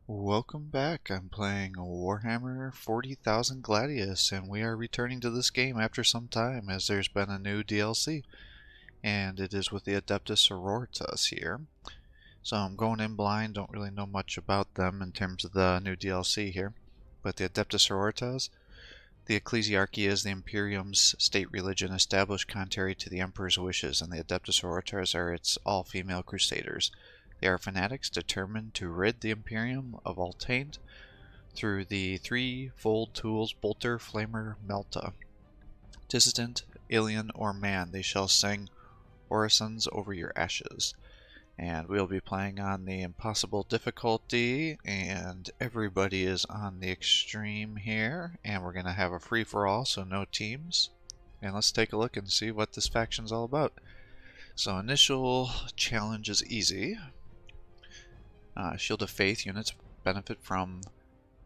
Welcome back. I'm playing Warhammer 40,000 Gladius, and we are returning to this game after some time as there's been a new DLC, and it is with the Adepta Sororitas here. So I'm going in blind, don't really know much about them in terms of the new DLC here, but the Adepta Sororitas, the ecclesiarchy is the Imperium's state religion established contrary to the Emperor's wishes, and the Adepta Sororitas are its all-female crusaders. They are fanatics determined to rid the Imperium of all taint through the threefold tools Bolter, Flamer, Melta. Dissident, alien, or man, they shall sing orisons over your ashes. And we'll be playing on the impossible difficulty, and everybody is on the extreme here, and we're going to have a free-for-all, so no teams. And let's take a look and see what this faction's all about. So initial challenge is easy. Shield of Faith units benefit from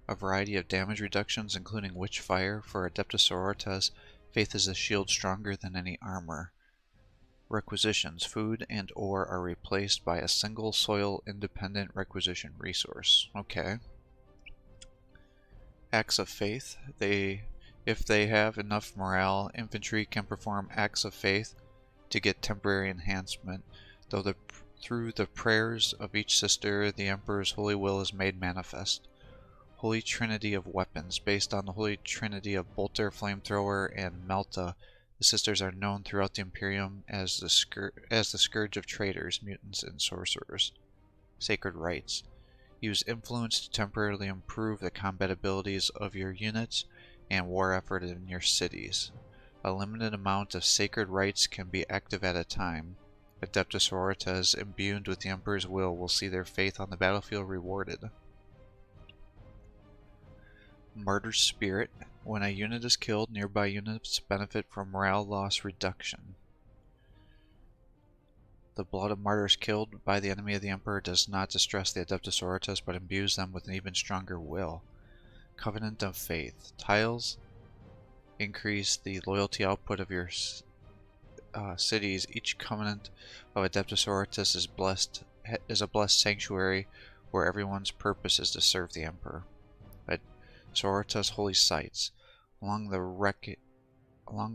a variety of damage reductions, including Witch Fire. For Adepta Sororitas, Faith is a shield stronger than any armor. Requisitions: food and ore are replaced by a single soil-independent requisition resource. Okay. Acts of Faith. If they have enough morale, infantry can perform Acts of Faith to get temporary enhancement, through the prayers of each sister, the Emperor's holy will is made manifest. Holy Trinity of weapons. Based on the Holy Trinity of Bolter, Flamethrower, and Melta, the sisters are known throughout the Imperium as the Scourge of traitors, mutants, and sorcerers. Sacred Rites. Use influence to temporarily improve the combat abilities of your units and war effort in your cities. A limited amount of Sacred Rites can be active at a time. Adepta Sororitas imbued with the Emperor's will see their faith on the battlefield rewarded. Martyr's Spirit. When a unit is killed, nearby units benefit from morale loss reduction. The blood of martyrs killed by the enemy of the Emperor does not distress the Adepta Sororitas, but imbues them with an even stronger will. Covenant of Faith. Tiles increase the loyalty output of your cities. Each covenant of Adepta Sororitas is a blessed sanctuary where everyone's purpose is to serve the Emperor. Sororitas holy sites. Along the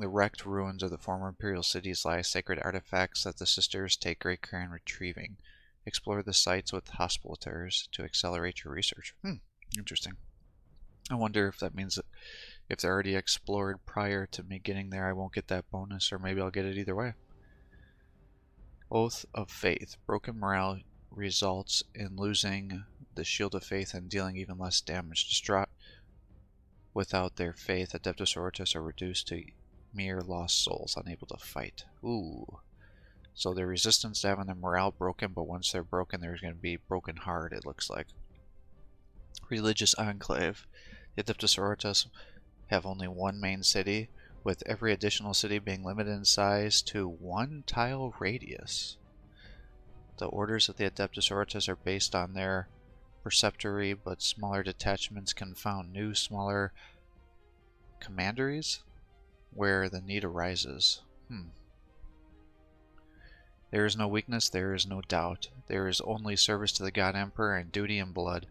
wrecked ruins of the former imperial cities lie sacred artifacts that the sisters take great care in retrieving. Explore the sites with hospitators to accelerate your research. Interesting. I wonder if that means that if they're already explored prior to me getting there, I won't get that bonus, or maybe I'll get it either way. Oath of Faith. Broken morale results in losing the Shield of Faith and dealing even less damage. Distraught without their faith, Adepta Sororitas are reduced to mere lost souls, unable to fight. Ooh. So they're resistant to having their morale broken, but once they're broken, they're going to be broken hard, it looks like. Religious Enclave. The Adepta Sororitas have only one main city, with every additional city being limited in size to 1 tile radius. The orders of the Adepta Sororitas are based on their preceptory, but smaller detachments can found new, smaller commanderies where the need arises. There is no weakness, there is no doubt. There is only service to the God Emperor and duty and blood.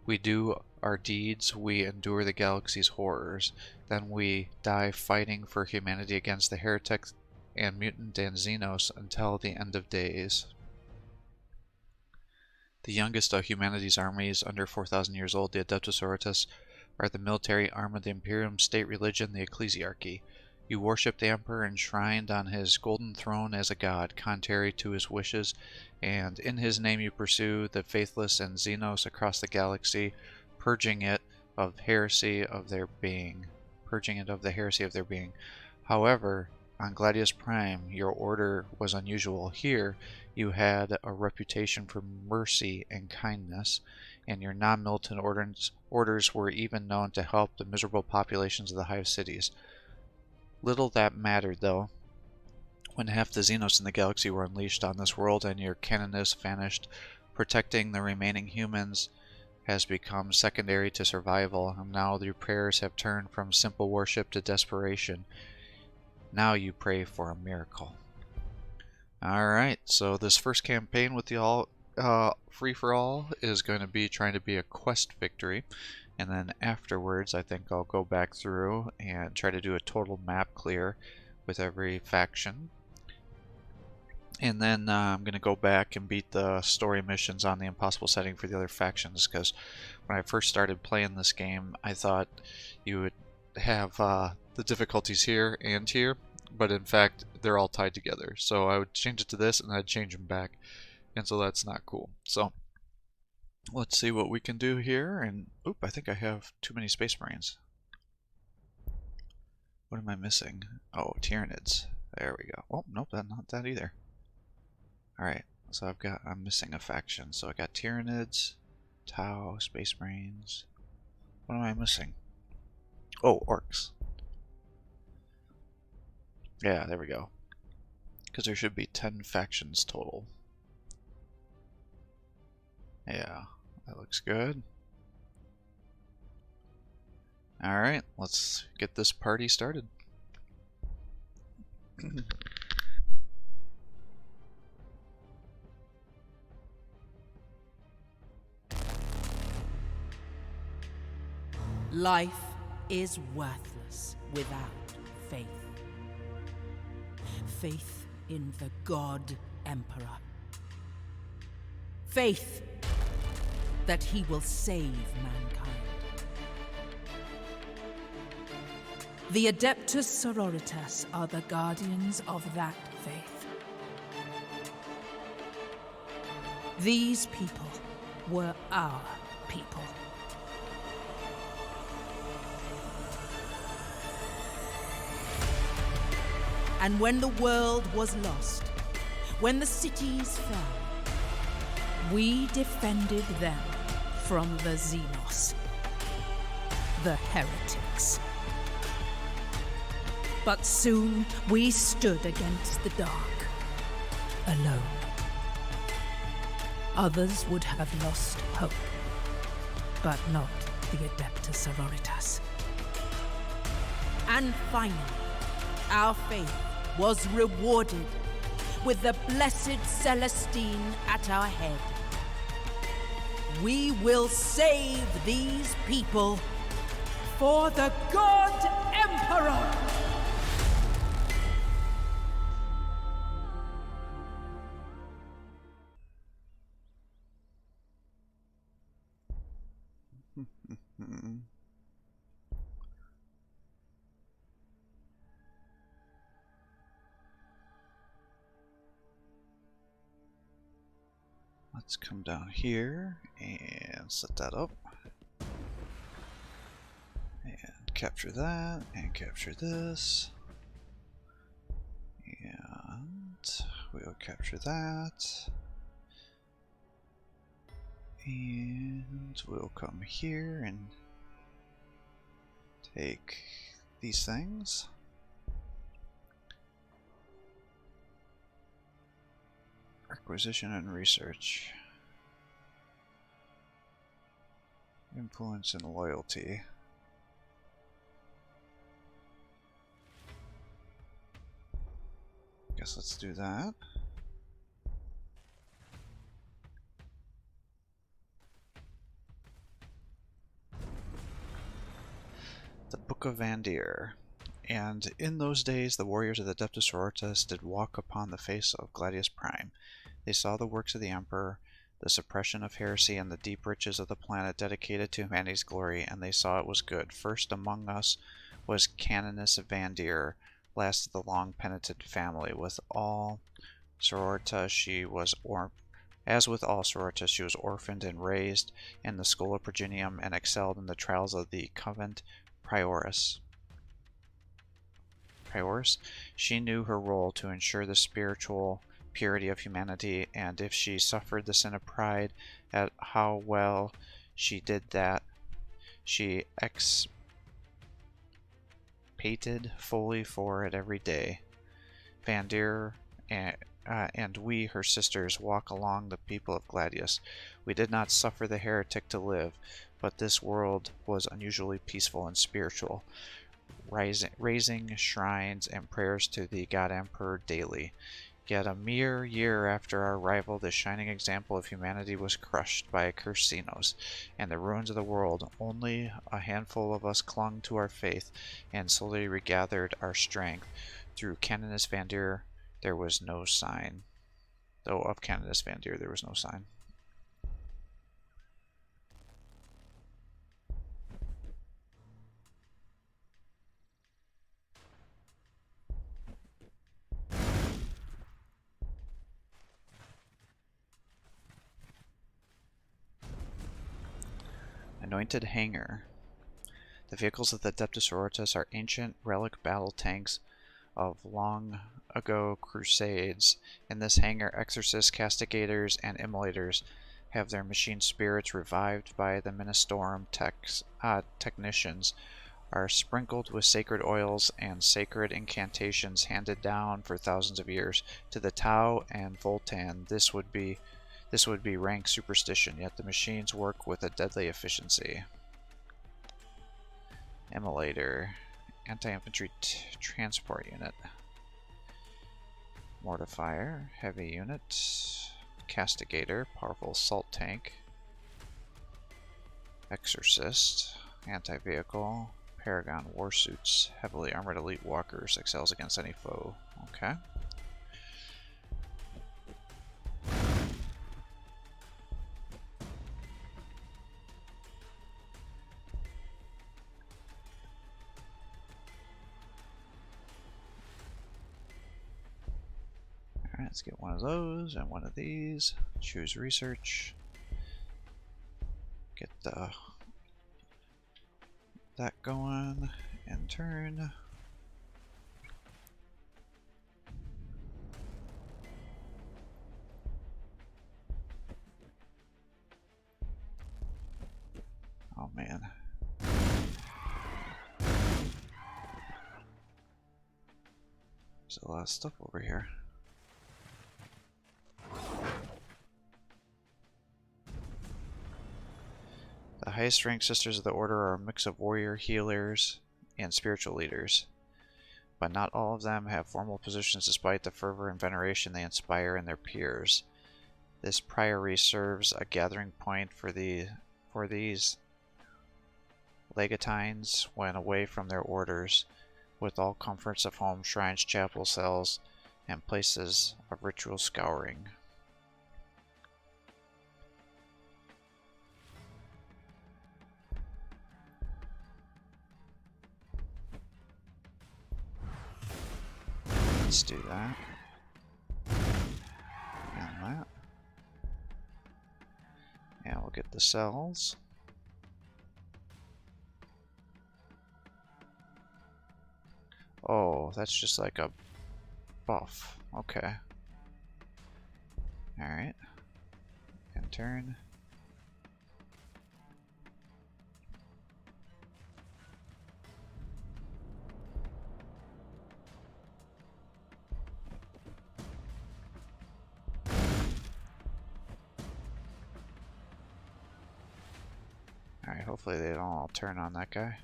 We do our deeds, we endure the galaxy's horrors. Then we die fighting for humanity against the heretics and mutant and Xenos until the end of days. The youngest of humanity's armies, under 4,000 years old, the Adepta Sororitas, are the military arm of the Imperium's state religion, the ecclesiarchy. You worship the Emperor enshrined on his golden throne as a god, contrary to his wishes, and in his name you pursue the faithless and Xenos across the galaxy, purging it of the heresy of their being. However, on Gladius Prime, your order was unusual. Here, you had a reputation for mercy and kindness, and your non-militant orders were even known to help the miserable populations of the hive cities. Little that mattered, though, when half the Xenos in the galaxy were unleashed on this world and your canoness vanished. Protecting the remaining humans has become secondary to survival, and now your prayers have turned from simple worship to desperation. Now you pray for a miracle. Alright, so this first campaign with the free-for-all is going to be trying to be a quest victory, and then afterwards I think I'll go back through and try to do a total map clear with every faction. And then I'm going to go back and beat the story missions on the impossible setting for the other factions, because when I first started playing this game I thought you would have the difficulties here and here, but in fact they're all tied together. So I would change it to this and I'd change them back, and so that's not cool. So let's see what we can do here. And oop, I think I have too many Space Marines. What am I missing? Oh, Tyranids. There we go. Oh, nope, not that either. Alright, so I'm missing a faction. So I got Tyranids, Tau, Space Marines. What am I missing? Oh, Orcs. Yeah, there we go. Because there should be 10 factions total. Yeah, that looks good. Alright, let's get this party started. Life is worthless without faith. Faith in the God Emperor. Faith that he will save mankind. The Adepta Sororitas are the guardians of that faith. These people were our people. And when the world was lost, when the cities fell, we defended them from the Xenos, the heretics. But soon we stood against the dark, alone. Others would have lost hope, but not the Adepta Sororitas. And finally, our faith was rewarded with the blessed Celestine at our head. We will save these people for the God Emperor! Let's come down here and set that up. And capture that, and capture this. And we'll capture that. And we'll come here and take these things. Acquisition and research. Influence and loyalty. Guess let's do that. The Book of Vandir. And in those days the warriors of the Adepta Sororitas did walk upon the face of Gladius Prime. They saw the works of the Emperor, the suppression of heresy, and the deep riches of the planet dedicated to humanity's glory, and they saw it was good. First among us was Canoness Vandir, last of the long penitent family. With all Sororitas she was As with all Sororitas, she was orphaned and raised in the Schola Progenium and excelled in the trials of the Convent Prioris. She knew her role to ensure the spiritual purity of humanity, and if she suffered the sin of pride at how well she did that, she expiated fully for it every day. Vandir and we, her sisters, walk along the people of Gladius. We did not suffer the heretic to live, but this world was unusually peaceful and spiritual, raising shrines and prayers to the God Emperor daily. Yet a mere year after our arrival, this shining example of humanity was crushed by accursed Xenos and the ruins of the world. Only a handful of us clung to our faith and slowly regathered our strength. Through Canonus Vandir, there was no sign. Though of Canonus Vandir, there was no sign. Anointed Hangar. The vehicles of the Adepta Sororitas are ancient relic battle tanks of long ago crusades. In this hangar, exorcists, castigators, and immolators have their machine spirits revived by the Ministorum technicians, are sprinkled with sacred oils and sacred incantations handed down for thousands of years. To the Tau and Voltan, this would be rank superstition, yet the machines work with a deadly efficiency. Immolator, anti-infantry transport unit. Mortifier, heavy unit. Castigator, powerful assault tank. Exorcist, anti-vehicle. Paragon warsuits, heavily armored elite walkers, excels against any foe. Okay. Alright, let's get one of those and one of these. Choose research. Get that going and turn. Oh man. There's a lot of stuff over here. The highest ranked Sisters of the Order are a mix of warrior, healers, and spiritual leaders, but not all of them have formal positions despite the fervor and veneration they inspire in their peers. This priory serves a gathering point for these legatines when away from their orders, with all comforts of home, shrines, chapels, cells, and places of ritual scouring. Let's do that. And that. And we'll get the cells. Oh, that's just like a buff. Okay. Alright. And turn. Alright, hopefully they don't all turn on that guy.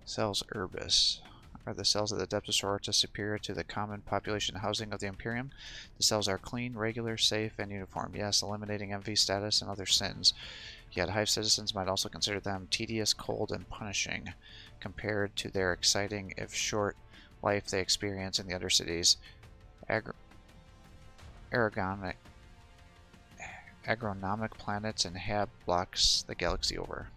Cells Urbis. Are the cells of the Adepta Sororitas superior to the common population housing of the Imperium? The cells are clean, regular, safe, and uniform. Yes, eliminating MV status and other sins. Yet Hive citizens might also consider them tedious, cold, and punishing compared to their exciting, if short, life they experience in the Undercities. Agronomic planets and hab blocks the galaxy over.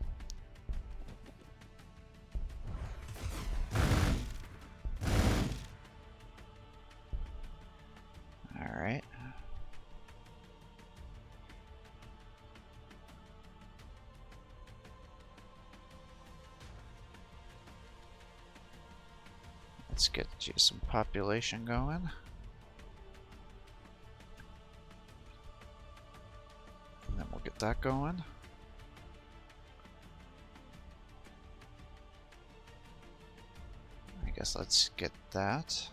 Alright. Let's get you some population going. And then we'll get that going. I guess let's get that.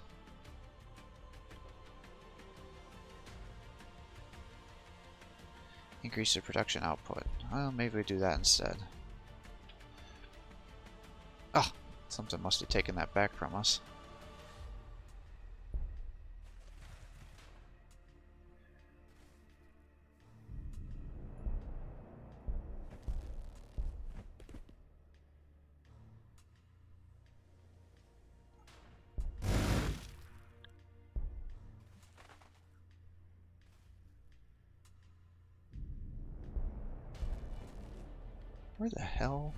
Increase the production output. Well, maybe we do that instead. Ah! Something must have taken that back from us. Where the hell?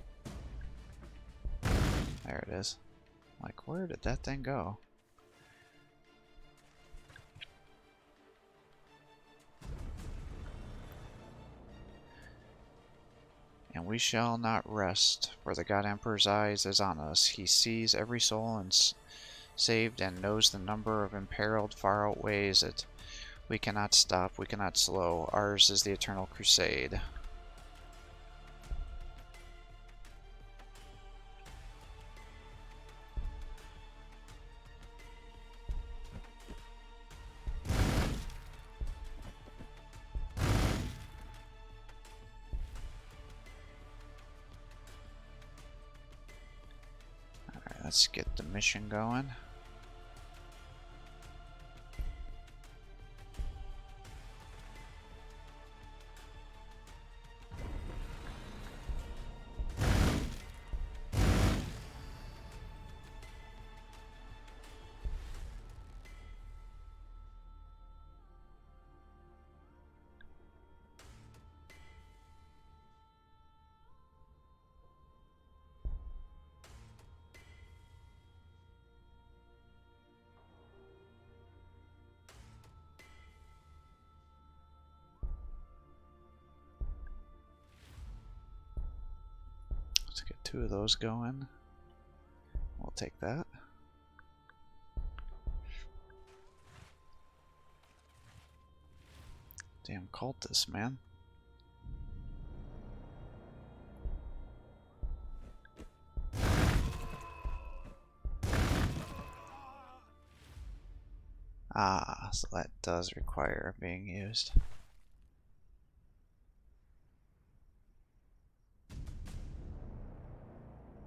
There it is. Like, where did that thing go? And we shall not rest, for the God Emperor's eyes is on us. He sees every soul and saved and knows the number of imperiled far outweighs it. We cannot stop, we cannot slow. Ours is the eternal crusade. Alright, let's get the mission going. Let's get 2 of those going. We'll take that. Damn cultists, man. Ah, so that does require being used.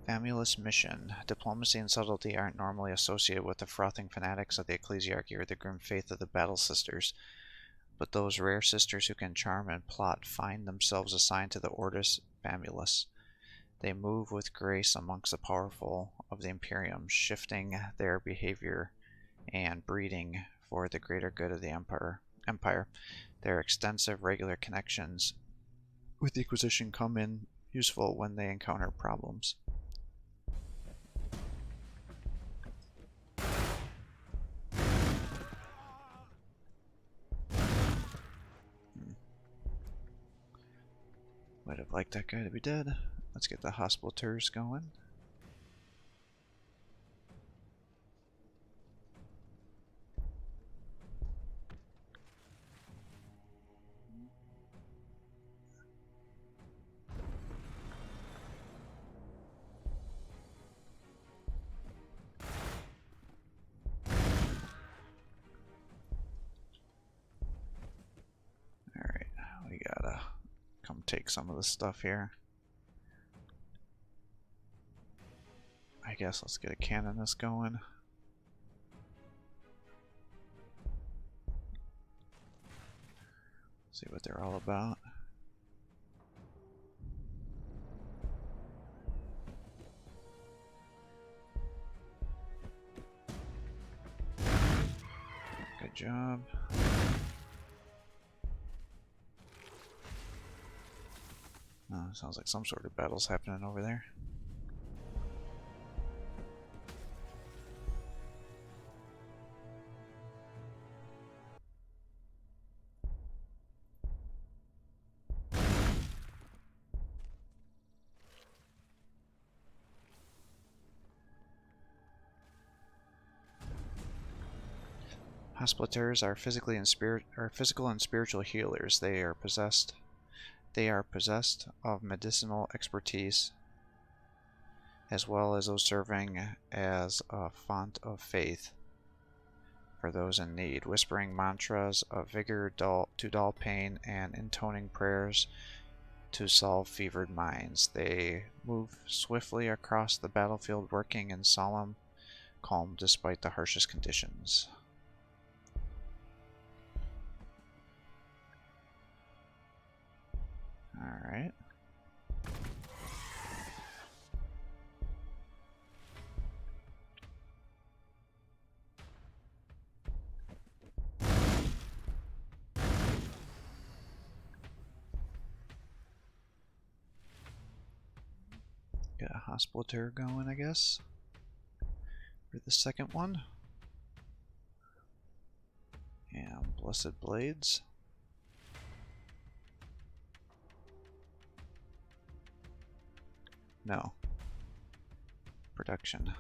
Famulus mission. Diplomacy and subtlety aren't normally associated with the frothing fanatics of the ecclesiarchy or the grim faith of the battle sisters, but those rare sisters who can charm and plot find themselves assigned to the Ordo Famulus. They move with grace amongst the powerful of the Imperium, shifting their behavior and breeding for the greater good of the Empire. Their extensive regular connections with the Inquisition come in useful when they encounter problems. Might have liked that guy to be dead. Let's get the hospitals going. Alright, we gotta come take some of the stuff here. I guess let's get a canonist going. See what they're all about. Good job. Oh, sounds like some sort of battle's happening over there. Hospitars are physical and spiritual healers. They are possessed of medicinal expertise, as well as those serving as a font of faith for those in need, whispering mantras of vigor to dull pain and intoning prayers to solve fevered minds. They move swiftly across the battlefield, working in solemn calm despite the harshest conditions. Alright. Get a hospitaller going, I guess, for the second one. And Blessed Blades. No. Production.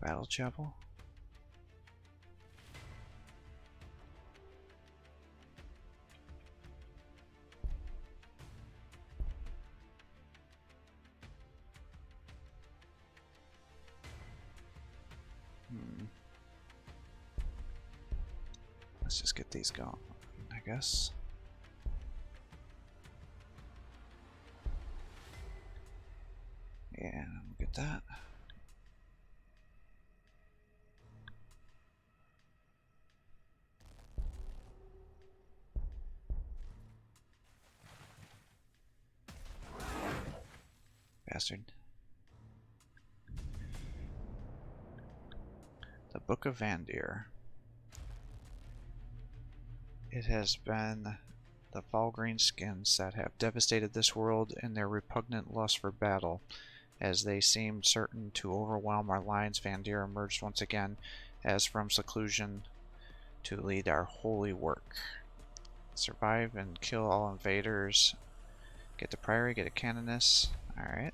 Battle Chapel. Let's just get these going, I guess. Yeah, we'll get that. Bastard. The Book of Vandir. It has been the Falgreen skins that have devastated this world in their repugnant lust for battle. As they seemed certain to overwhelm our lines, Vandir emerged once again as from seclusion to lead our holy work. Survive and kill all invaders. Get the Priory, get a Canoness. Alright.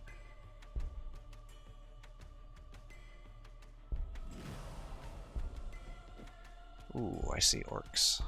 Ooh, I see orcs.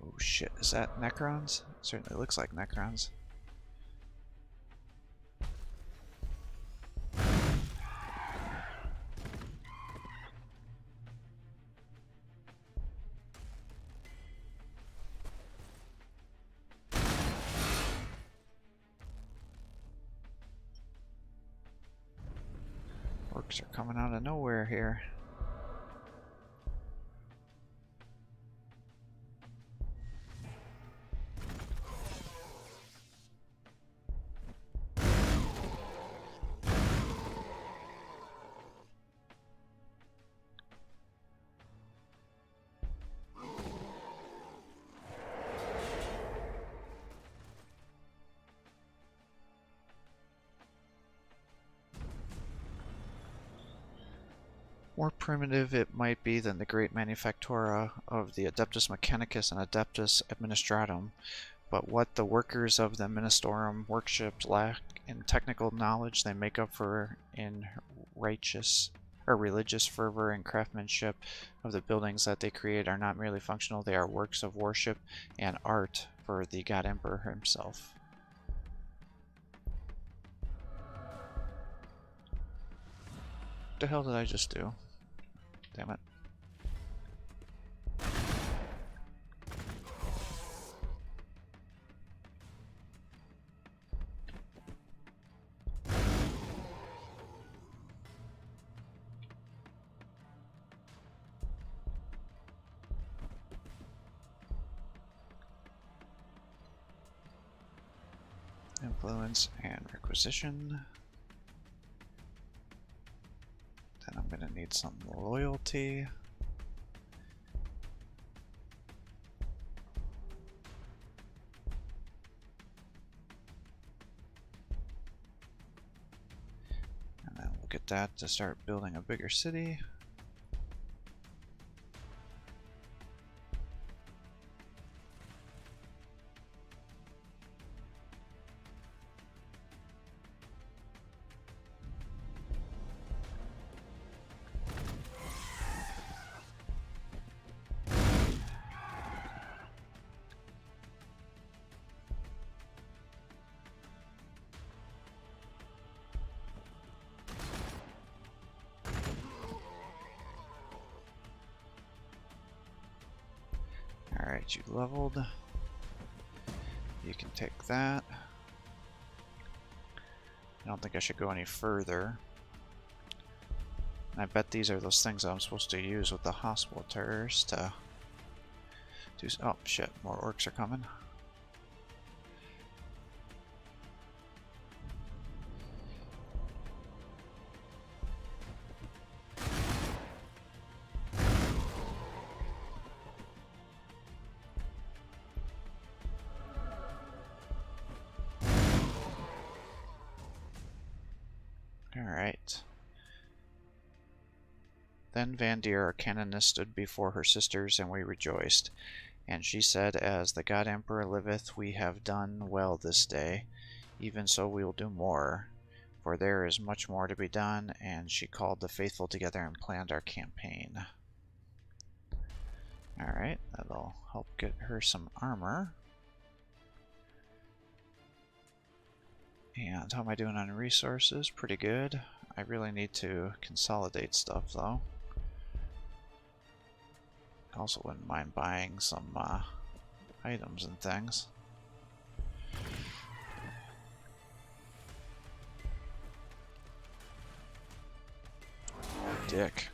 Oh shit, is that Necrons? It certainly looks like Necrons. Orcs are coming out of nowhere here. More primitive it might be than the great manufactura of the Adeptus Mechanicus and Adeptus Administratum, but what the workers of the Ministorum workshops lack in technical knowledge, they make up for in righteous or religious fervor and craftsmanship of the buildings that they create are not merely functional, they are works of worship and art for the God Emperor himself. What the hell did I just do? Damn it. influence and requisition. Then I'm going to need some loyalty. And then we'll get that to start building a bigger city. Alright, you leveled. You can take that. I don't think I should go any further. And I bet these are those things I'm supposed to use with the hospitals to do. Oh shit, more orcs are coming. Alright. Then Vandir, our canoness, stood before her sisters, and we rejoiced. And she said, As the God Emperor liveth, we have done well this day. Even so we will do more, for there is much more to be done. And she called the faithful together and planned our campaign. Alright, that'll help get her some armor. And how am I doing on resources? Pretty good. I really need to consolidate stuff though. I also wouldn't mind buying some items and things. Dick.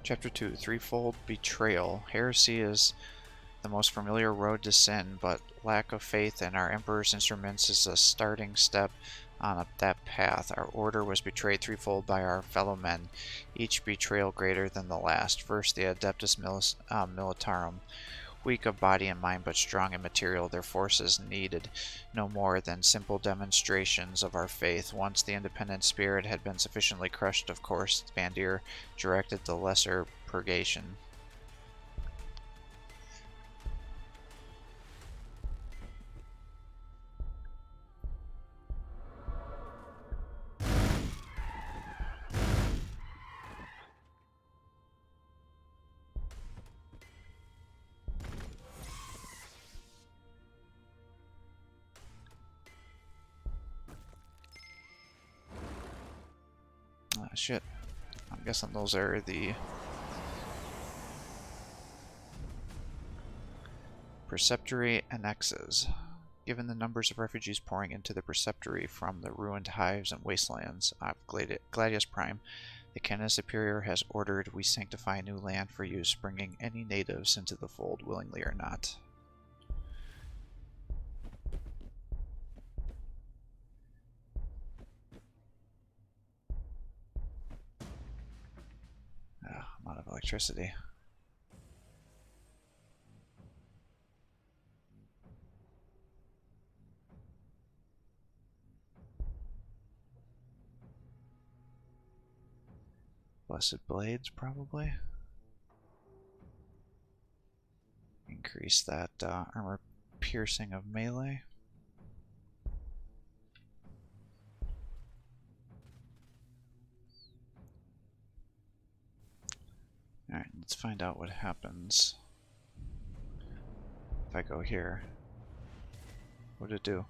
Chapter 2, Threefold Betrayal. Heresy is the most familiar road to sin, but lack of faith in our Emperor's instruments is a starting step on that path. Our order was betrayed threefold by our fellow men, each betrayal greater than the last. First, the Adeptus Militarum. Weak of body and mind, but strong in material, their forces needed no more than simple demonstrations of our faith. Once the independent spirit had been sufficiently crushed, of course, Vandir directed the lesser purgation. Shit. I'm guessing those are the preceptory annexes. Given the numbers of refugees pouring into the preceptory from the ruined hives and wastelands of Gladius Prime, the Canon Superior has ordered we sanctify new land for use, bringing any natives into the fold, willingly or not. I'm out of electricity. Blessed Blades, probably. Increase that armor piercing of melee. Alright, let's find out what happens if I go here. What did it do?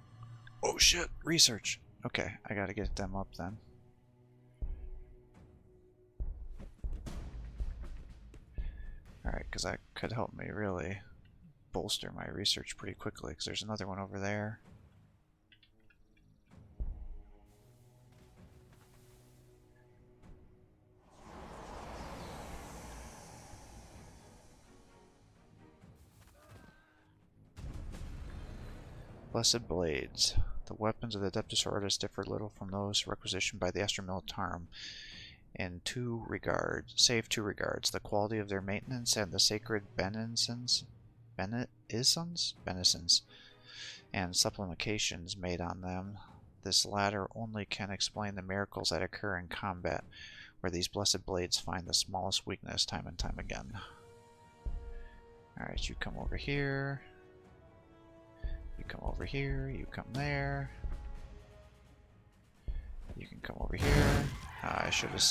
Oh shit! Research! Okay, I gotta get them up then. Alright, because that could help me really bolster my research pretty quickly, because there's another one over there. Blessed Blades. The weapons of the Adepta Sororitas differ little from those requisitioned by the Astra Militarum in two regards, save two regards: the quality of their maintenance and the sacred benisons and supplications made on them. This latter only can explain the miracles that occur in combat, where these blessed blades find the smallest weakness time and time again. Alright, you come over here. You come over here. You come there. You can come over here. I should have...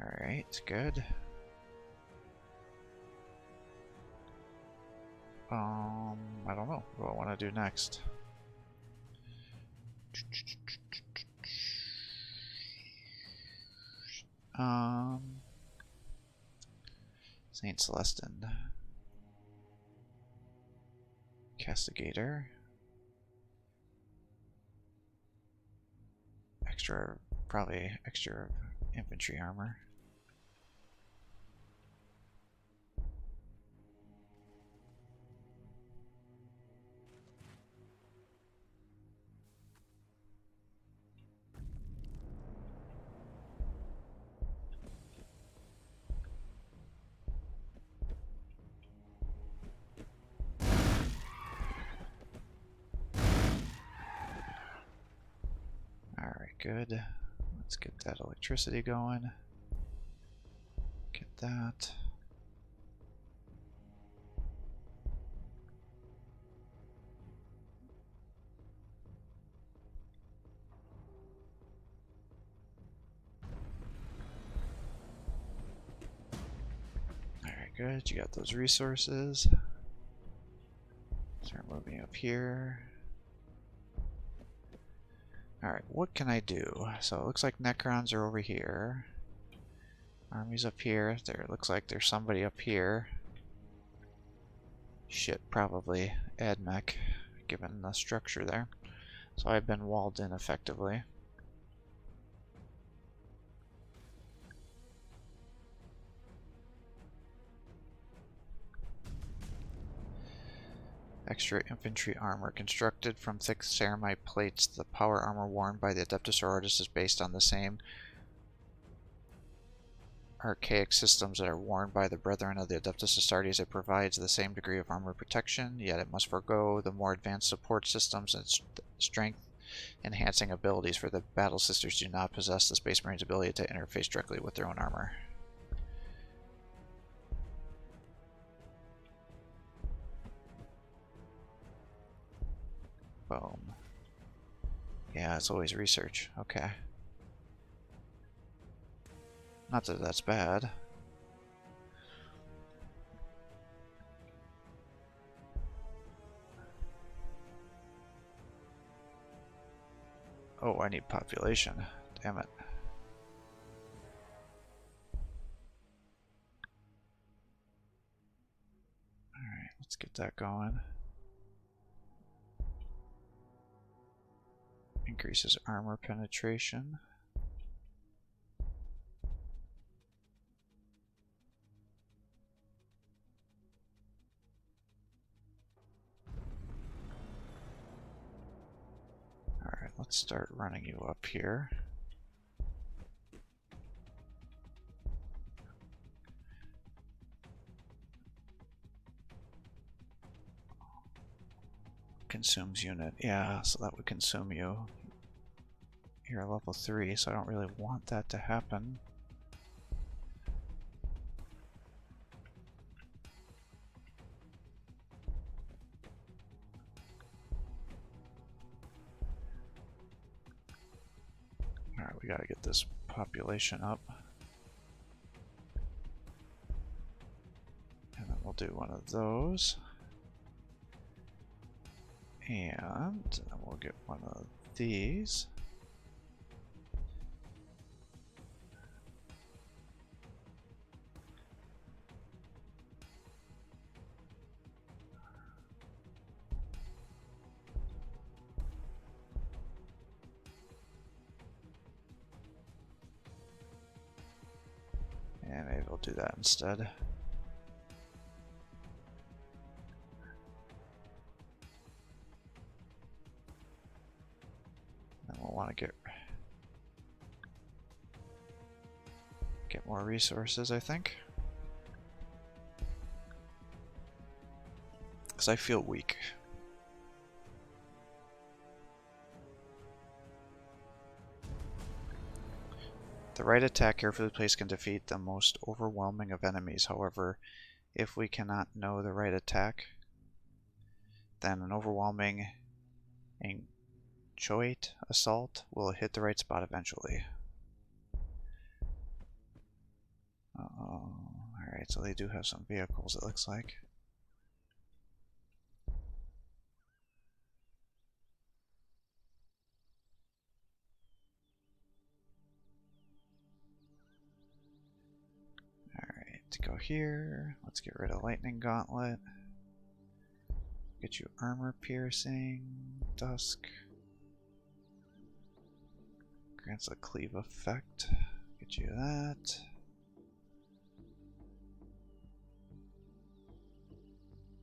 Alright, good. I don't know what I want to do next. Saint Celestin. Castigator. Probably extra infantry armor. Alright, good. Let's get that electricity going. Get that. Alright, good. You got those resources. Start moving up here. Alright, what can I do? So it looks like Necrons are over here. Army's up here. There, it looks like there's somebody up here. Shit, probably AdMech, given the structure there. So I've been walled in effectively. Extra infantry armor. Constructed from thick ceramite plates, the power armor worn by the Adepta Sororitas is based on the same archaic systems that are worn by the Brethren of the Adepta Astartes. It provides the same degree of armor protection, yet it must forego the more advanced support systems and strength enhancing abilities, for the Battle Sisters do not possess the Space Marines' ability to interface directly with their own armor. Boom. Yeah, it's always research. Okay. Not that that's bad. Oh, I need population. Damn it. Alright, let's get that going. Increases armor penetration. Alright, let's start running you up here. Consumes unit. Yeah, so that would consume you. You're level 3, so I don't really want that to happen. Alright, we gotta get this population up. And then we'll do one of those. And then we'll get one of these. And maybe we'll do that instead. want to get more resources, I think. Because I feel weak. The right attack carefully placed can defeat the most overwhelming of enemies. However, if we cannot know the right attack, then an overwhelming Choate assault will hit the right spot eventually. Alright, so they do have some vehicles, it looks like. Alright, to go here, let's get rid of Lightning Gauntlet. Get you armor piercing, dusk. Grants a cleave effect. Get you that.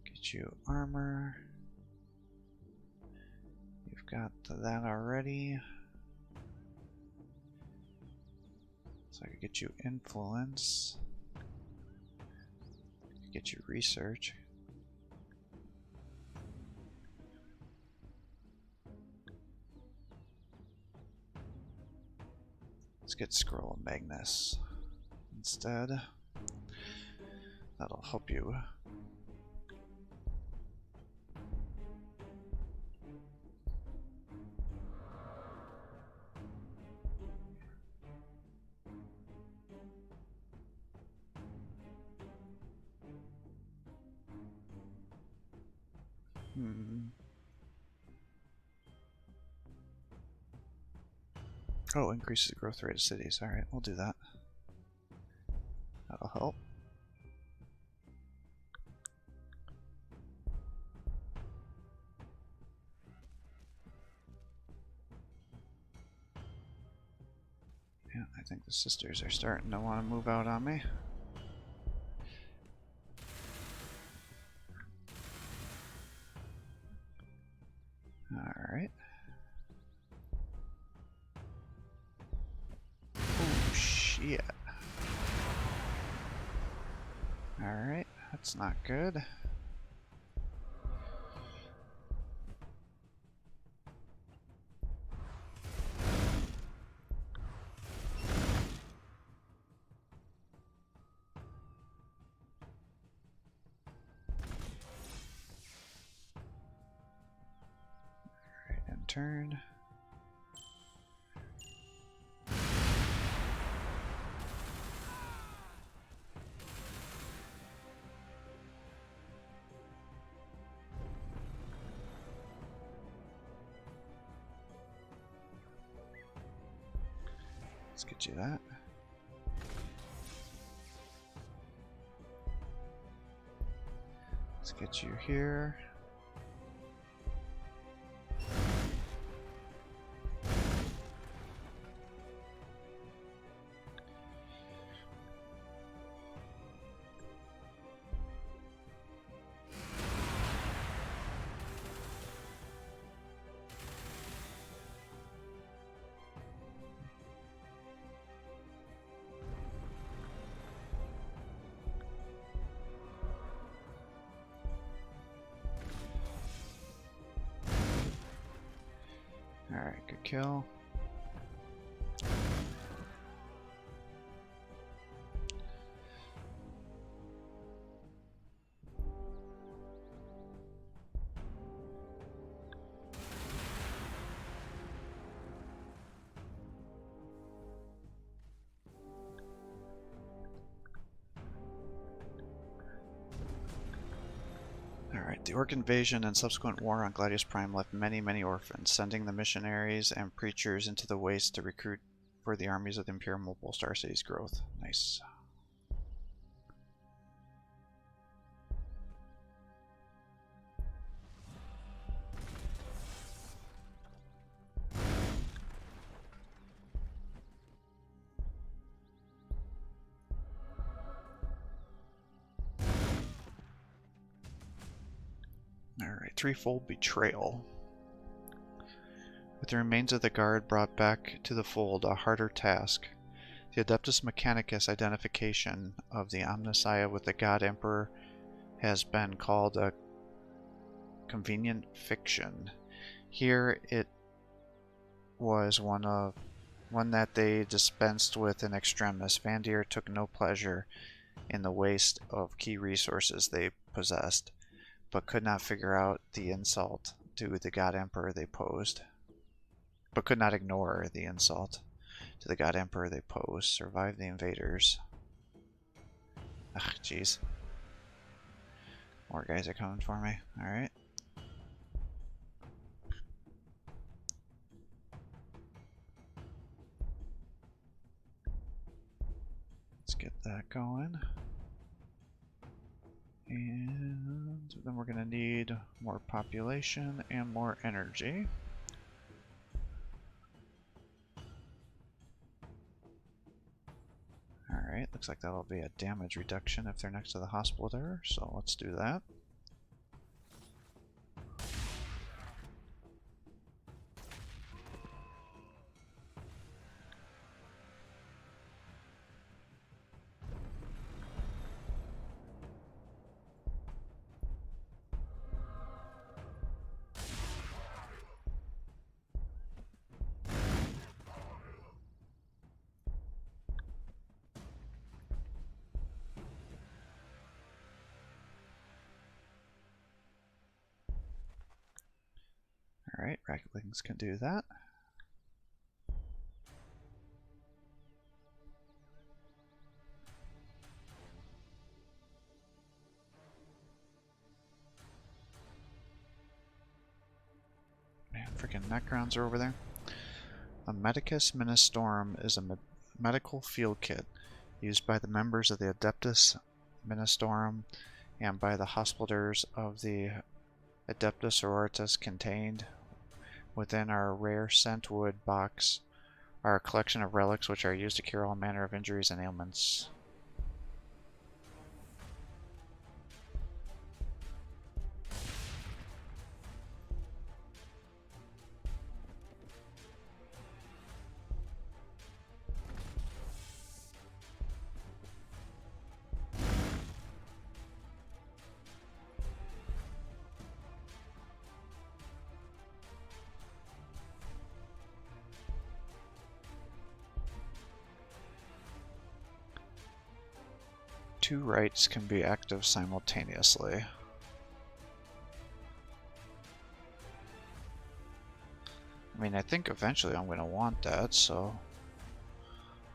Get you armor. You've got that already. So I could get you influence. Get you research. Let's get Scroll of Magnus instead. That'll help you. Oh, increases the growth rate of cities. Alright, we'll do that. That'll help. Yeah, I think the sisters are starting to want to move out on me. Alright. Oh, shit. Alright, that's not good. Alright, end turn. Let's get you that. Let's get you here. Alright, good kill. Alright, the Orc invasion and subsequent war on Gladius Prime left many orphans, sending the missionaries and preachers into the waste to recruit for the armies of the Imperial Mobile Star City's growth. Nice. Alright, threefold betrayal. With With the remains of the guard brought back to the fold, a harder task. The Adeptus Mechanicus identification of the Omnissiah with the God Emperor has been called a convenient fiction. Here it was one that they dispensed with in extremis. Vandir took no pleasure in the waste of key resources they possessed, but could not figure out the insult to the God Emperor they posed. But could not ignore the insult to the God Emperor they posed. Survive the invaders. Ugh, jeez. More guys are coming for me. Alright. Let's get that going. And then we're going to need more population and more energy. Alright, looks like that'll be a damage reduction if they're next to the hospital there, so let's do that. Alright, Racklings can do that. Man, freaking Necrons are over there. A Medicus Ministorum is a medical field kit used by the members of the Adeptus Ministorum and by the hospitallers of the Adepta Sororitas. Contained within our rare scentwood box are a collection of relics which are used to cure all manner of injuries and ailments. Two rights can be active simultaneously. I mean, I think eventually I'm going to want that, so...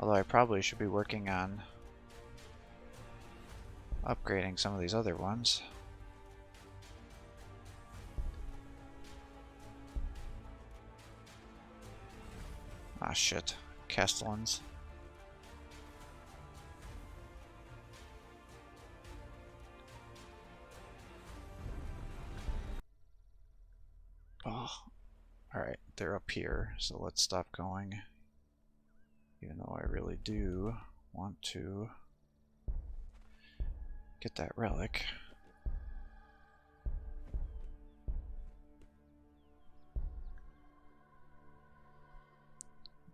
Although I probably should be working on upgrading some of these other ones. Ah, shit. Castellans. Oh, alright, they're up here, so let's stop going. Even though I really do want to get that relic.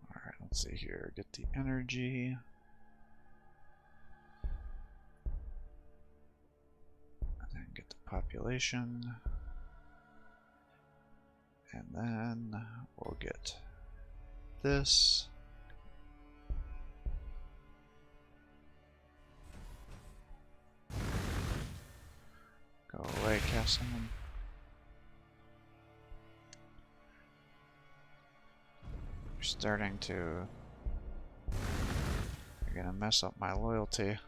Alright, let's see here. Get the energy. And then get the population. And then we'll get this. Go away, Castellan. You're starting to... You're gonna mess up my loyalty.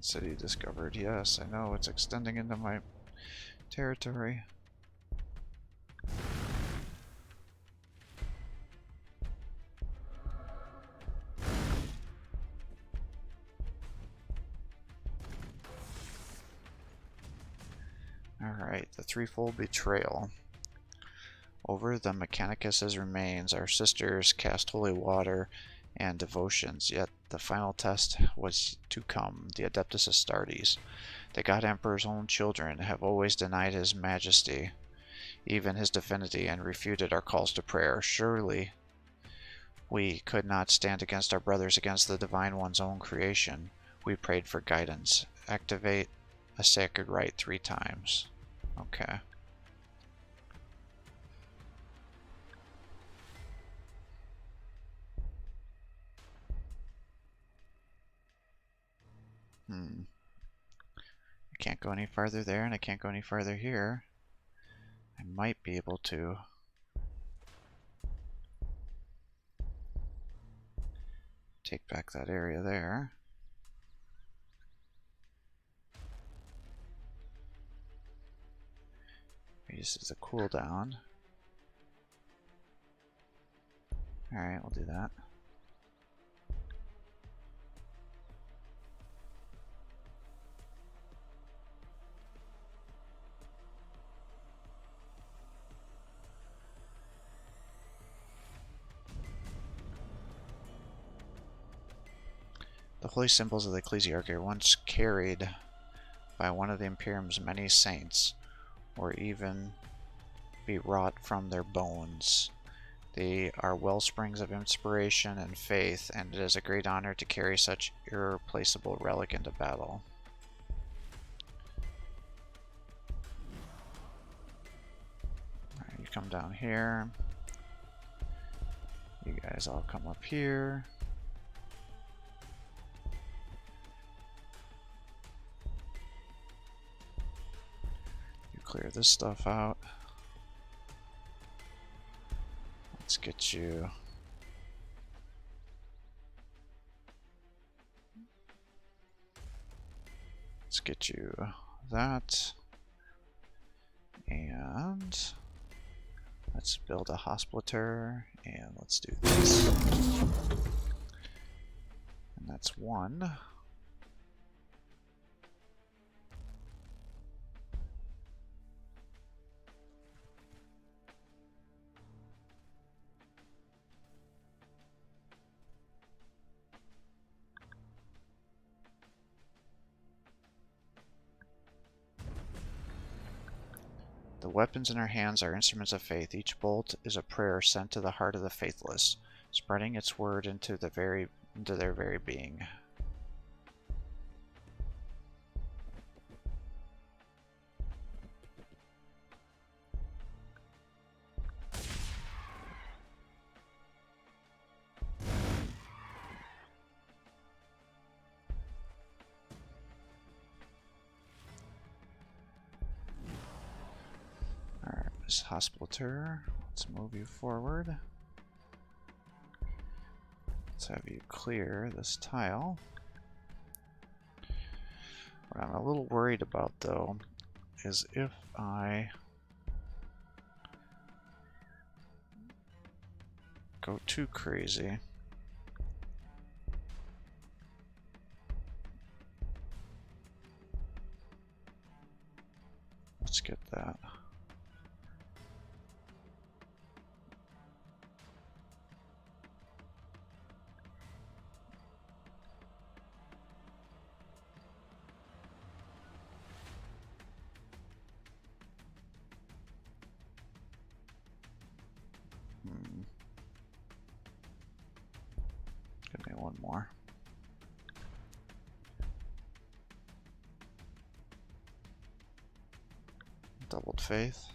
city discovered. Yes, I know, it's extending into my territory. Alright, the threefold betrayal. Over the Mechanicus' remains, our sisters cast holy water and devotions, yet the final test was to come, the Adepta Sororitas. The God Emperor's own children have always denied his majesty, even his divinity, and refuted our calls to prayer. Surely we could not stand against our brothers, against the Divine One's own creation. We prayed for guidance. Activate a sacred rite 3 times. Okay. I can't go any farther there, and I can't go any farther here. I might be able to. Take back that area there. Uses the cooldown. Alright, we'll do that. The holy symbols of the Ecclesiarchy are once carried by one of the Imperium's many saints, or even be wrought from their bones. They are wellsprings of inspiration and faith, and it is a great honor to carry such irreplaceable relic into battle. Alright, you come down here. You guys all come up here. You clear this stuff out. Let's get you. Let's get you that. And let's build a hospitaller, and let's do this. And that's 1. The weapons in our hands are instruments of faith. Each bolt is a prayer sent to the heart of the faithless, spreading its word into their very being. This hospitaller, let's move you forward. Let's have you clear this tile. What I'm a little worried about, though, is if I go too crazy. Let's get that. Give me one more. Doubled faith.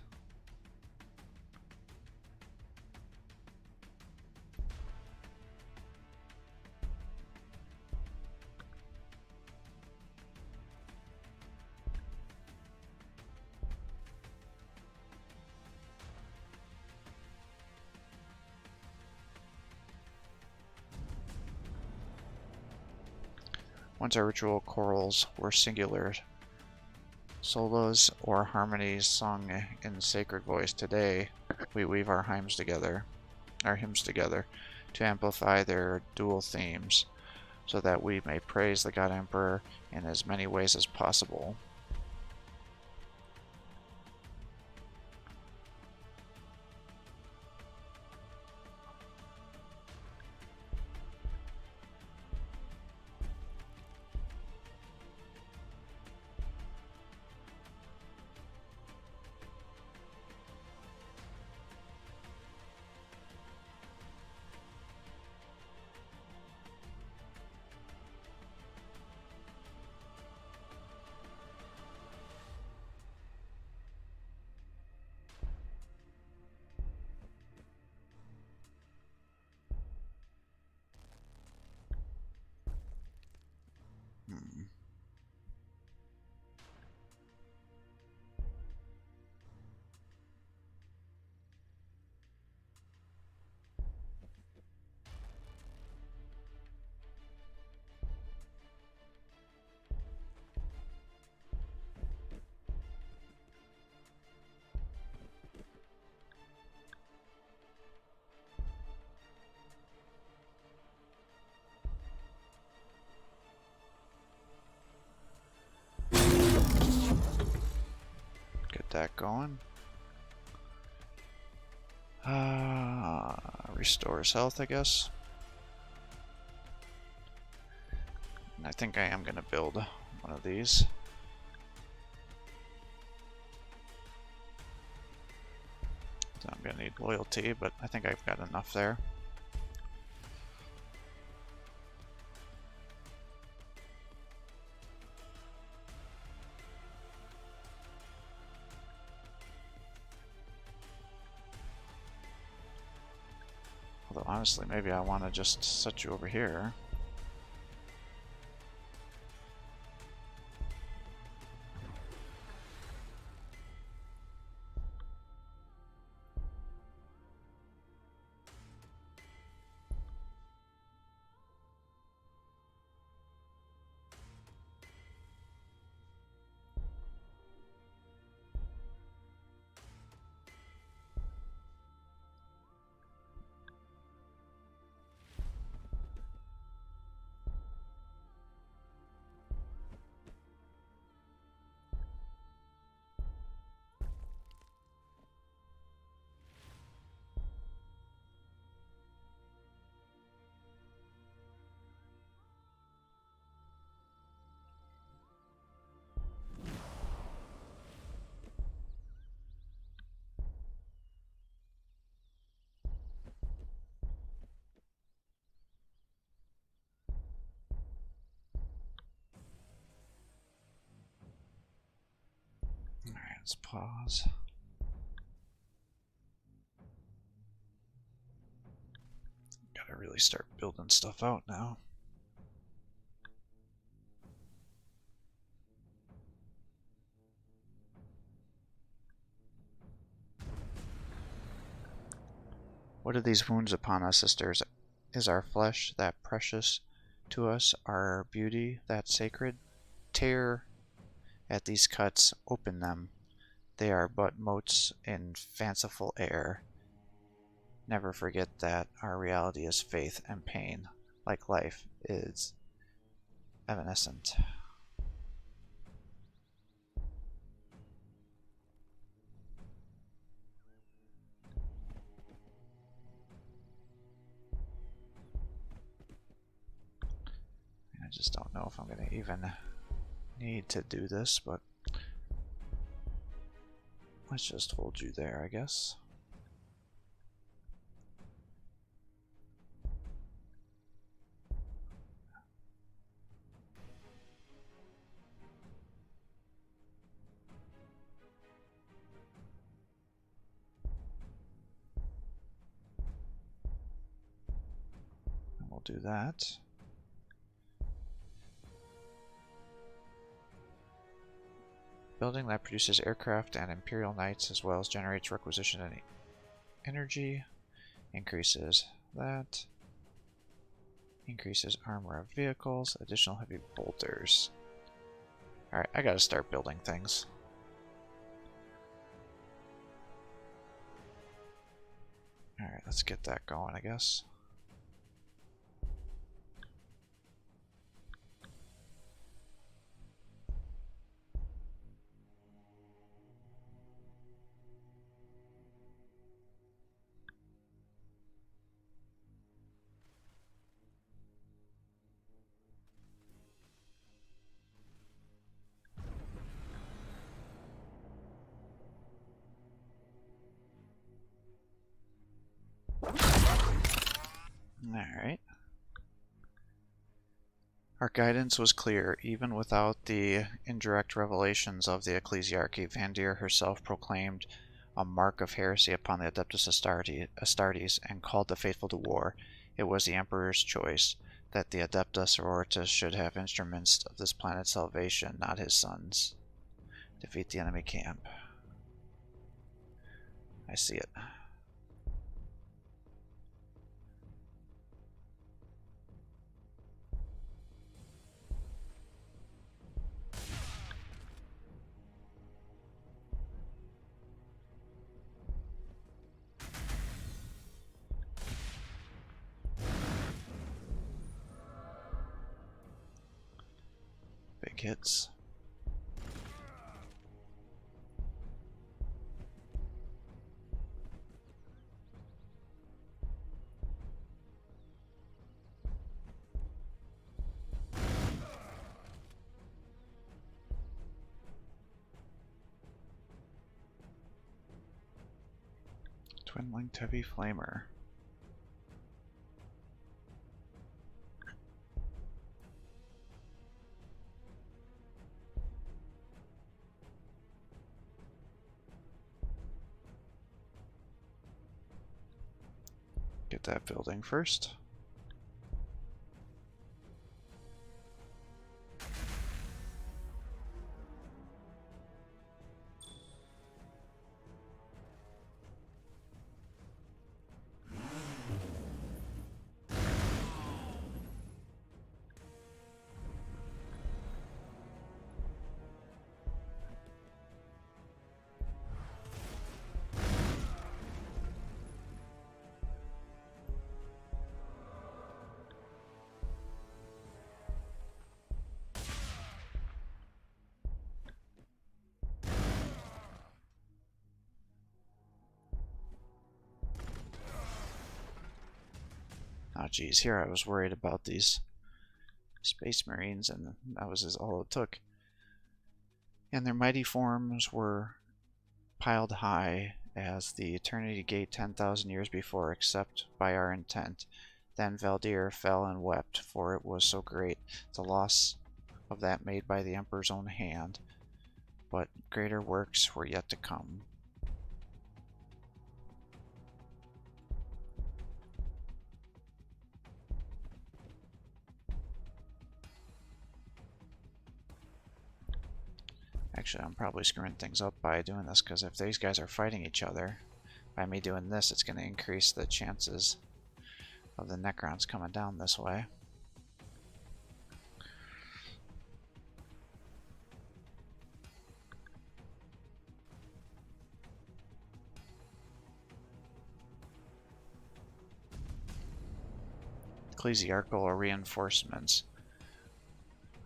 Once our ritual chorals were singular solos or harmonies sung in sacred voice. Today, we weave our hymns together to amplify their dual themes, so that we may praise the God Emperor in as many ways as possible. Get that going. Restores health, I guess. And I think I am going to build one of these. So I'm going to need loyalty, but I think I've got enough there. Although honestly, maybe I want to just set you over here. Alright, let's pause. Gotta really start building stuff out now. What are these wounds upon us, sisters? Is our flesh that precious to us, our beauty that sacred? Tear at these cuts, open them. They are but motes in fanciful air. Never forget that our reality is faith and pain, like life is evanescent. I just don't know if I'm going to even need to do this, but let's just hold you there, I guess. And we'll do that. Building that produces aircraft and Imperial Knights, as well as generates requisition and energy. Increases that. Increases armor of vehicles, additional heavy bolters. Alright, I gotta start building things. Alright, let's get that going, I guess. Alright. Our guidance was clear, even without the indirect revelations of the ecclesiarchy. Vandir herself proclaimed a mark of heresy upon the Adeptus Astartes and called the faithful to war. It was the Emperor's choice that the Adepta Sororitas should have instruments of this planet's salvation, not his sons. Defeat the enemy camp. I see it. Big hits. Twin-linked heavy flamer. Get that building first. Oh geez, here I was worried about these Space Marines, and that was all it took. And their mighty forms were piled high as the Eternity Gate 10,000 years before, except by our intent. Then Valdir fell and wept, for it was so great, the loss of that made by the Emperor's own hand. But greater works were yet to come. Actually, I'm probably screwing things up by doing this, because if these guys are fighting each other, by me doing this, it's going to increase the chances of the Necrons coming down this way. Ecclesiarchal reinforcements.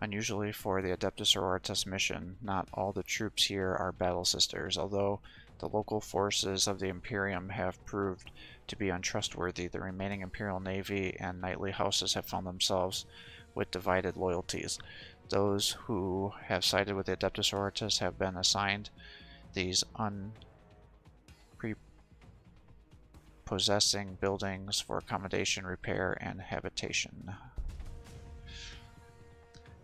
Unusually for the Adepta Sororitas mission, not all the troops here are battle sisters. Although the local forces of the Imperium have proved to be untrustworthy, the remaining Imperial Navy and knightly houses have found themselves with divided loyalties. Those who have sided with the Adepta Sororitas have been assigned these unprepossessing buildings for accommodation, repair, and habitation.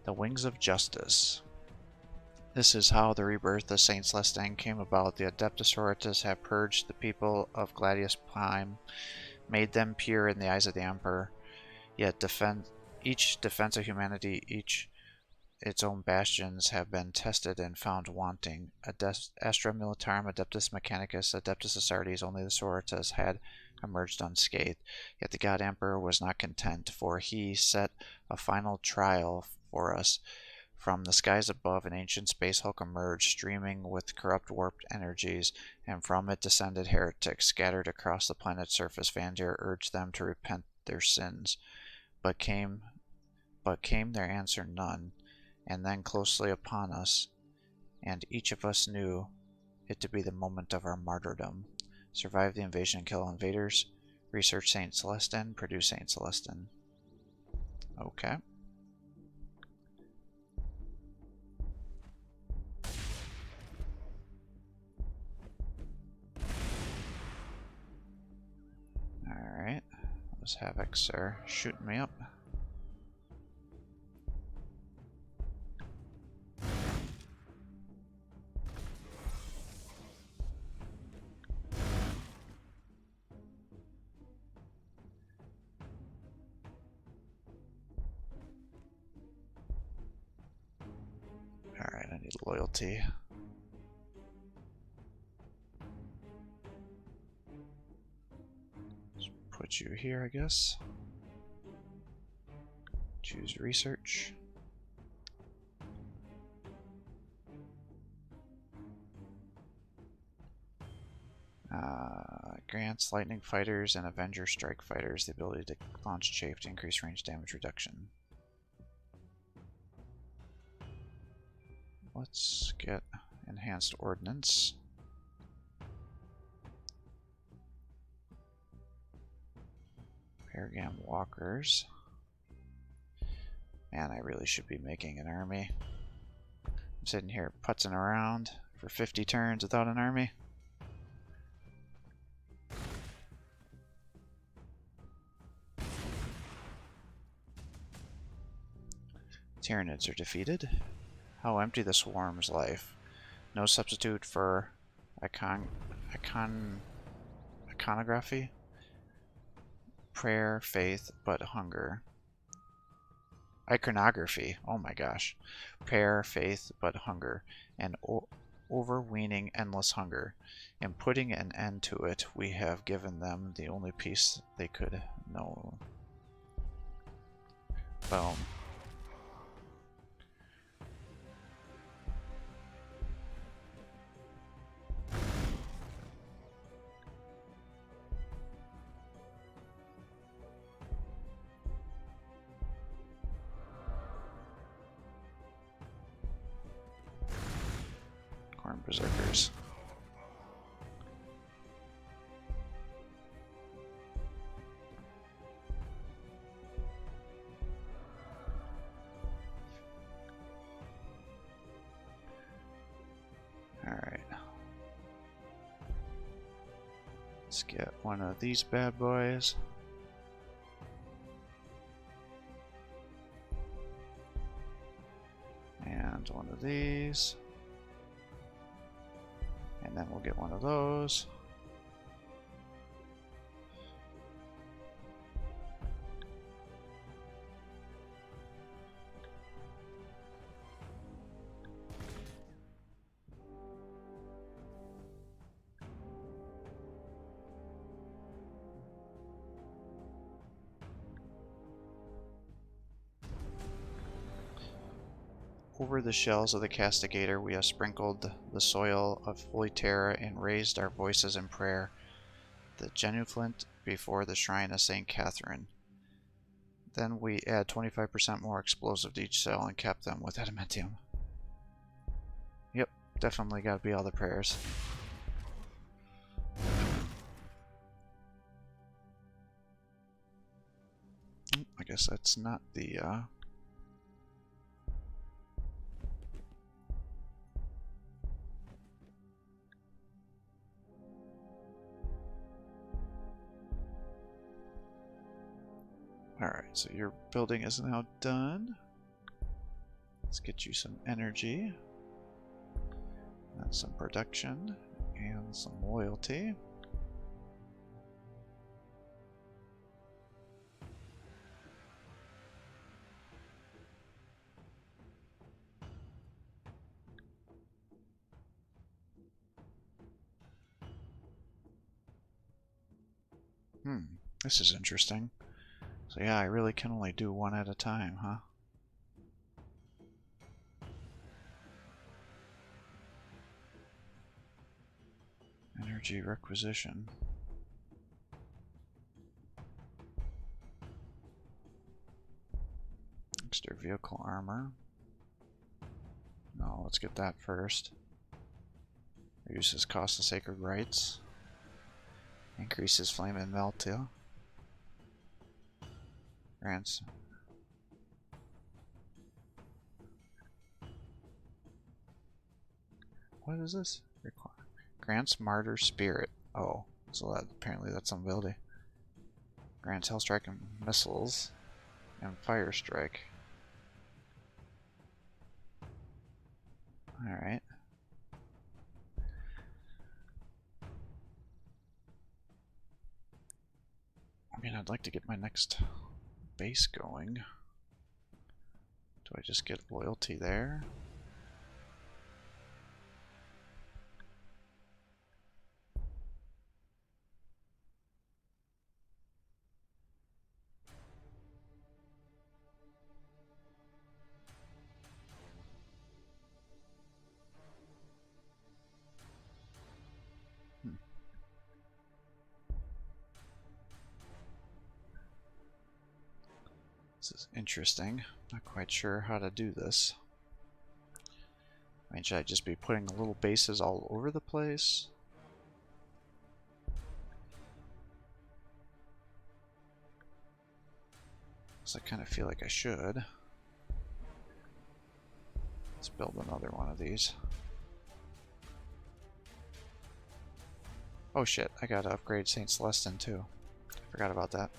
The Wings of Justice. This is how the rebirth of Saint Celestine came about. The Adepta Sororitas have purged the people of Gladius Prime, made them pure in the eyes of the Emperor, yet each defense of humanity, each its own bastions have been tested and found wanting. Astra Militarum Adeptus Mechanicus, Adeptus Astartes, only the Sororitas had emerged unscathed. Yet the God Emperor was not content, for he set a final trial for us. From the skies above, an ancient space hulk emerged, streaming with corrupt warped energies, and from it descended heretics. Scattered across the planet's surface, Vandir urged them to repent their sins, but came their answer none. And then closely upon us, and each of us knew it to be the moment of our martyrdom. Survive the invasion and kill invaders. Research Saint Celestin. Produce Saint Celestin. Okay. Alright. Those Havocs are shooting me up. Alright, I need loyalty. Let's put you here, I guess. Choose research. Grants Lightning Fighters and Avenger Strike Fighters the ability to launch chafe to increase range damage reduction. Let's get Enhanced Ordnance. Paragam Walkers. Man, I really should be making an army. I'm sitting here putzing around for 50 turns without an army. Tyranids are defeated. How empty the swarm's life. No substitute for iconography. Prayer, faith, but hunger. Iconography. Oh my gosh. Prayer, faith, but hunger. And overweening endless hunger. In putting an end to it, we have given them the only peace they could know. Boom. Corn Berserkers. Alright. Let's get one of these bad boys. And one of these. And then we'll get one of those. Over the shells of the castigator we have sprinkled the soil of holy terror and raised our voices in prayer. The genuflint before the shrine of St. Catherine. Then we add 25% more explosive to each cell and cap them with adamantium. Yep, definitely gotta be all the prayers. I guess that's not the Alright, so your building is now done. Let's get you some energy. And some production. And some loyalty. This is interesting. So yeah, I really can only do one at a time, huh? Energy requisition. Extra vehicle armor. No, let's get that first. Reduces cost of sacred rites. Increases flame and melta. Grants. What is this? Grants martyr spirit. Oh, so that apparently that's some ability. Grants hellstrike and missiles. And fire strike. Alright. I mean, I'd like to get my next base going. Do I just get loyalty there? This is interesting. Not quite sure how to do this. I mean, should I just be putting little bases all over the place? So I kind of feel like I should. Let's build another one of these. Oh shit, I gotta upgrade St. Celestin too. I forgot about that.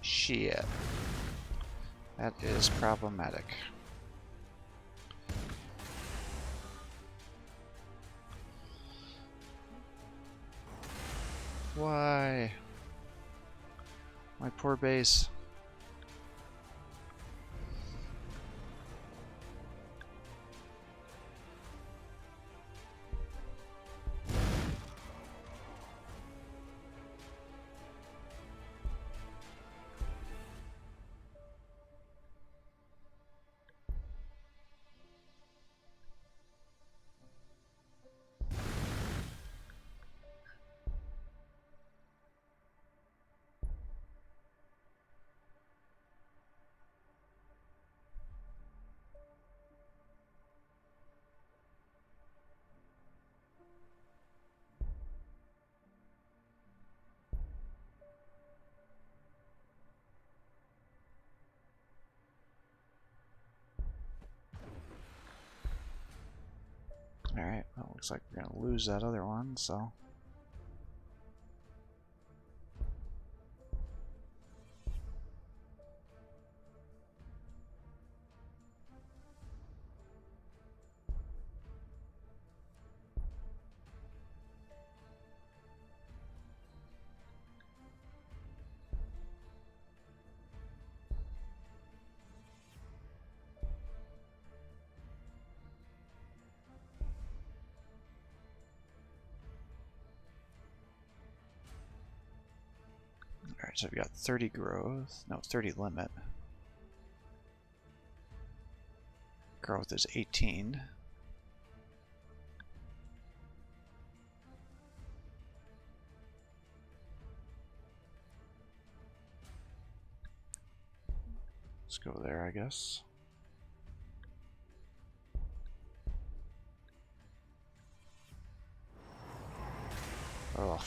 Shit. That is problematic. Why? My poor base. Alright, well, looks like we're gonna lose that other one, so. Alright, so we've got 30 growth. No, 30 limit. Growth is 18. Let's go there, I guess. Ugh.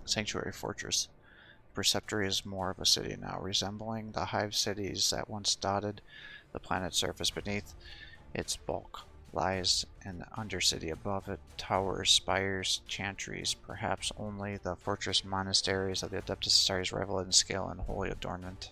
sanctuary fortress. Preceptory is more of a city now, resembling the hive cities that once dotted the planet's surface. Beneath its bulk lies an undercity. Above it, towers, spires, chantries. Perhaps only the fortress monasteries of the Adepta Sororitas rival in scale and holy adornment.